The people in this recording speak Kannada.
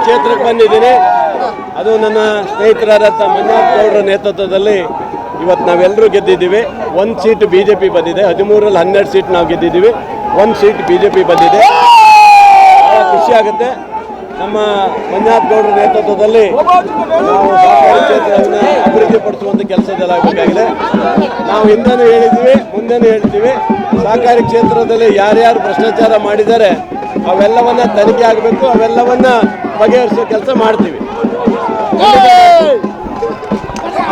ಕ್ಷೇತ್ರಕ್ಕೆ ಬಂದಿದ್ದೀನಿ. ಅದು ನನ್ನ ಸ್ನೇಹಿತರಾದ ಮಂಜುನಾಥ್ ಗೌಡರ ನೇತೃತ್ವದಲ್ಲಿ ಇವತ್ತು ನಾವೆಲ್ಲರೂ ಗೆದ್ದಿದ್ದೀವಿ. 1 ಸೀಟ್ BJP ಬಂದಿದೆ. 13ರಲ್ಲಿ 12 ಸೀಟ್ ನಾವು ಗೆದ್ದಿದ್ದೀವಿ. 1 ಸೀಟ್ BJP ಬಂದಿದೆ. ಭಾಳ ಖುಷಿಯಾಗುತ್ತೆ. ನಮ್ಮ ಮಂಜುನಾಥ್ ಗೌಡರ ನೇತೃತ್ವದಲ್ಲಿ ನಾವು ಸಹಕಾರಿ ಕ್ಷೇತ್ರವನ್ನು ಅಭಿವೃದ್ಧಿಪಡಿಸುವಂಥ ಕೆಲಸದಲ್ಲಿ ಆಗಬೇಕಾಗಿದೆ. ನಾವು ಹಿಂದೆನೂ ಹೇಳಿದ್ದೀವಿ, ಮುಂದೆನೂ ಹೇಳ್ತೀವಿ, ಸಹಕಾರಿ ಕ್ಷೇತ್ರದಲ್ಲಿ ಯಾರ್ಯಾರು ಭ್ರಷ್ಟಾಚಾರ ಮಾಡಿದ್ದಾರೆ ಅವೆಲ್ಲವನ್ನ ತನಿಖೆ ಆಗಬೇಕು, ಅವೆಲ್ಲವನ್ನ ಬಗೆಹರಿಸೋ ಕೆಲಸ ಮಾಡ್ತೀವಿ.